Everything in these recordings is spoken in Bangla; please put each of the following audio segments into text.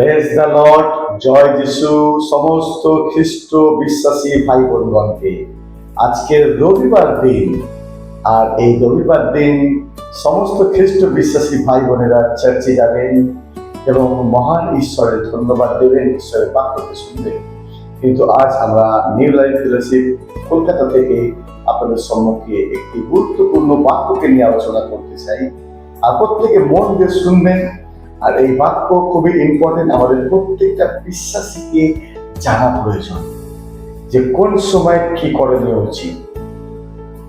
Praise the Lord. জয় যিশু সমস্ত খ্রিস্ট বিশ্বাসী ভাই বোনগণকে। আজকের রবিবার দিন, আর এই রবিবার দিন সমস্ত খ্রিস্ট বিশ্বাসী ভাই বোনেরা চার্চে যাবেন এবং মহান ঈশ্বরের ধন্যবাদ দেবেন, ঈশ্বরের বাক্যকে শুনবেন। কিন্তু আজ আমরা নিউ লাইফ ফেলোশিপ কলকাতা থেকে আপনাদের সম্মুখে একটি গুরুত্বপূর্ণ বাক্যকে নিয়ে আলোচনা করতে চাই। আর প্রত্যেকে মন দিয়ে শুনবেন। আর এই বাক্য খুবই ইম্পর্টেন্ট, আমাদের প্রত্যেকটা বিশ্বাসীকে জানা প্রয়োজন যে কোন সময় কি করণীয় উচিত।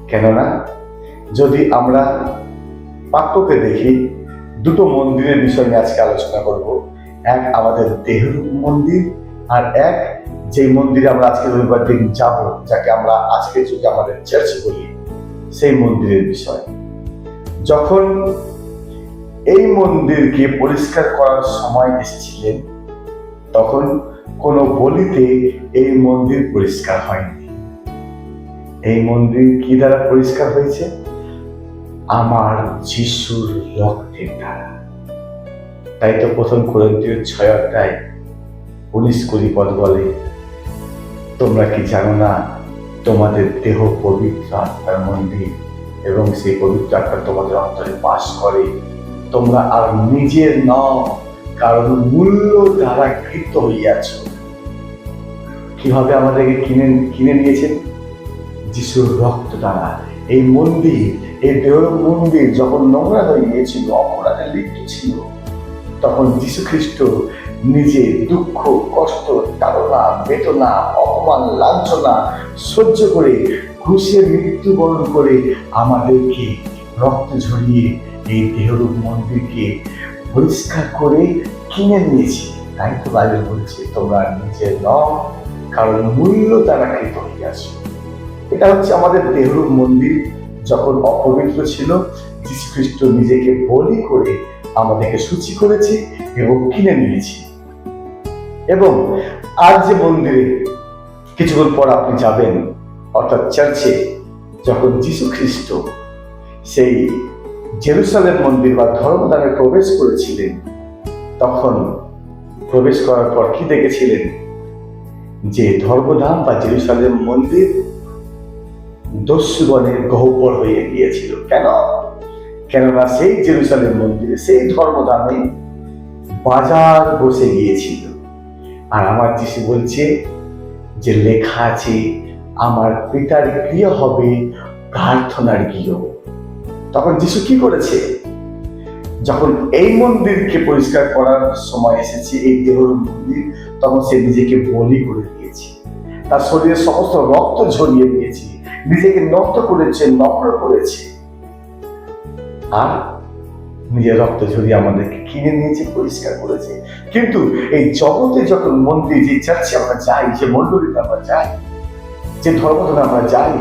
কেননা যদি আমরা বাক্যকে দেখি, দুটো মন্দিরের বিষয় নিয়ে আজকে আলোচনা করব। এক আমাদের দেহরূপ মন্দির, আর এক যে মন্দিরে আমরা আজকে রবিবার দিন যাব, যাকে আমরা আজকে যদি আমাদের চার্চ বলি, সেই মন্দিরের বিষয়। যখন এই মন্দিরকে পরিষ্কার করার সময় এসেছিলেন, তখন কোনো বলিতে এই মন্দির পরিষ্কার হয়নি। এই মন্দির কি দ্বারা পরিষ্কার হয়েছে? আমার যিশুর রক্তের দ্বারা। তাই তো প্রথম কোরিন্থীয় 6:19-20 বলে, তোমরা কি জানো না তোমাদের দেহ পবিত্র আত্মার মন্দির এবং সেই পবিত্র আত্মা তোমাদের অন্তরে বাস করে। তোমরা আর নিজের নও, কারণ মূল্য দ্বারা কৃত হইয়াছ। কিভাবে আমাদেরকে কিনে নিয়েছেন? যিশুর রক্ত দ্বারা। এই মন্দির, এই দেহ মন্দির যখন নোংরা হয়ে গিয়েছিল, অপরাধে লিপ্ত ছিল, তখন যিশু খ্রিস্ট নিজে দুঃখ, কষ্ট, তাড়না, বেদনা, অপমান, লাঞ্ছনা সহ্য করে ক্রুশে মৃত্যুবরণ করে আমাদেরকে রক্ত ঝরিয়ে এই দেহরূপ মন্দিরকে পরিষ্কার করে কিনে নিয়েছে। তাই তো বাইবেল বলছে, তোমরা নিজের নও, কারণ মূল্য দ্বারা কৃত হইয়াছ। এটা হচ্ছে আমাদের দেহরূপ মন্দির। যখন অপবিত্র ছিল, যীশু খ্রিস্ট নিজেকে বলি করে আমাদেরকে সূচি করেছে এবং কিনে নিয়েছে। এবং আর যে মন্দিরে কিছুক্ষণ পর আপনি যাবেন, অর্থাৎ চার্চে, যখন যীশু খ্রিস্ট সেই জেরুসালেম মন্দির বা ধর্মধামে প্রবেশ করেছিলেন, তখন প্রবেশ করার পর কি দেখেছিলেন? যে ধর্মধাম বা জেরুসালেম মন্দির দস্যুগণের গহ্বর হয়ে গিয়েছিল। কেননা সেই জেরুসালেম মন্দিরে, সেই ধর্মধামে বাজার বসে গিয়েছিল। আর আমার যিশু বলছে যে লেখা আছে, আমার পিতার গৃহ হবে প্রার্থনার গৃহ। তখন যিশু কি করেছে? যখন এই মন্দিরকে পরিষ্কার করার সময় এসেছে, এই দেহরূপ মন্দির, তখন সে নিজেকে বলি করে দিয়েছে। তার শরীরের সমস্ত রক্ত ঝরিয়ে দিয়েছে, নিজেকে নত করেছে, নম্র করেছে, আর নিজের রক্ত ঝরিয়ে আমাদেরকে কিনে নিয়েছে, পরিষ্কার করেছে। কিন্তু এই জগতে যখন মন্দির, যে চার্চে আমরা যাই, যে মন্দিরে আমরা যাই, যে ধর্মধামে আমরা যাই,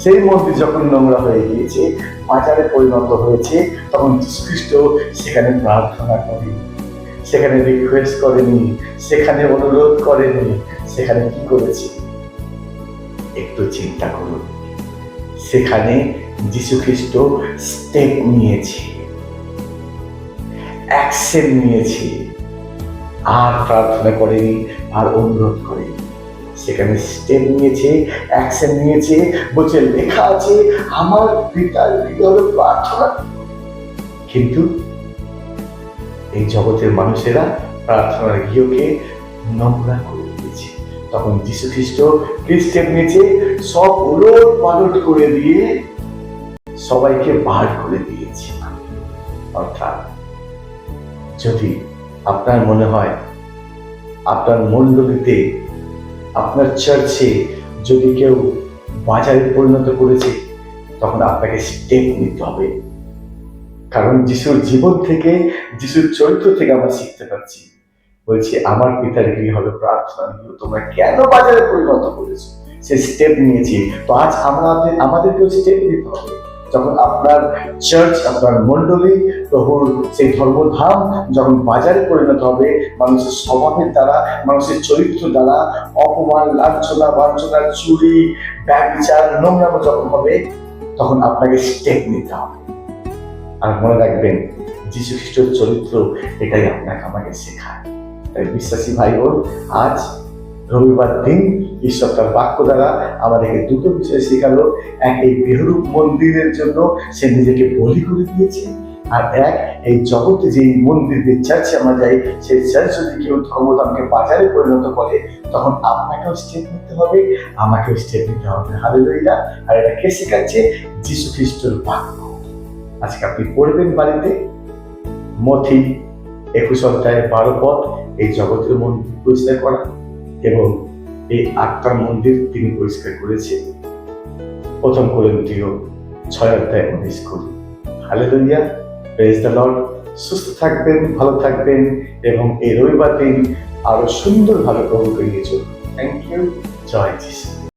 সেই মন্দির যখন নোংরা হয়ে গিয়েছে, বাজারে পরিণত হয়েছে, তখন যীশু খ্রিস্ট সেখানে প্রার্থনা করেনি, সেখানে রিকোয়েস্ট করেনি, সেখানে অনুরোধ করেনি। সেখানে কি করেছে? একটু চিন্তা করুন। সেখানে যীশু খ্রিস্ট স্টেপ নিয়েছে, অ্যাকশন নিয়েছে, আর প্রার্থনা করেনি, আর অনুরোধ করেনি। সেখানে স্টেপ নিয়েছে, অ্যাকশন নিয়েছে। বলছে লেখা আছে, আমার পিতার গৃহ হলো প্রার্থনা। কিন্তু এই জগতের মানুষেরা প্রার্থনার গৃহকে নোংরা করে দিয়েছে। তখন যীশু খ্রিস্ট কি স্টেপ নিয়েছে? সব উলট পালট করে দিয়ে সবাইকে বার করে দিয়েছে। অর্থাৎ যদি আপনার মনে হয় আপনার মণ্ডলীতে, আপনার চার্চে যদি কেউ বাজারে পরিণত করেছে, তখন আপনাকে স্টেপ নিতে হবে। কারণ যিশুর জীবন থেকে, যিশুর চরিত্র থেকে আমরা শিখতে পারছি। বলছি, আমার পিতার গৃহ হবে প্রার্থনা গৃহ, তোমরা কেন বাজারে পরিণত করেছো? সে স্টেপ নিয়েছে। তো আজ আমাদেরকেও স্টেপ নিতে হবে। যখন আপনার চার্চ, আপনার মণ্ডলী, প্রভুর সেই ধর্মধাম যখন বাজারে পরিণত হবে, মানুষের স্বভাবের দ্বারা, মানুষের চরিত্র দ্বারা, অপমান, লাঞ্ছনা, বাঞ্ছনা, চুরি, ব্যভিচার, নোংরামো যখন হবে, তখন আপনাকে স্টেপ নিতে হবে। আর মনে রাখবেন, যীশু খ্রিস্টের চরিত্র এটাই আপনাকে আমাকে শেখায়। তাই বিশ্বাসী ভাই বোন, আজ রবিবার দিন ঈশ্বর তার বাক্য দ্বারা আমাদেরকে দুটো বিষয় শেখালো। এক, এই বেহরূপ মন্দিরের জন্য সে নিজেকে বলি করে দিয়েছে, আর এক, এই জগতে যে মন্দির, যে চার্চে আমরা যাই, সেই চার্চ যদি কেউ ধর্মধামকে বাজারে পরিণত করে, তখন আপনাকেও স্টেপ নিতে হবে, আমাকেও স্টেপ নিতে হবে। হালেলুয়া। আর এটা কে শেখাচ্ছে? যীশু খ্রিস্টের বাক্য। আজকে আপনি পড়বেন বাড়িতে মথি 21:12 এই জগতের মন্দির পরিষ্কার করা, এবং এই 8টা মন্দির তিনি পরিষ্কার করেছেন। 1 কোরিন্থীয় 6:19। Hallelujah, praise the Lord. সুস্থ থাকবেন, ভালো থাকবেন, এবং এই রবিবার দিন আরো সুন্দরভাবে প্রভুকে নিয়ে চলুন। Thank you. জয় যিশু।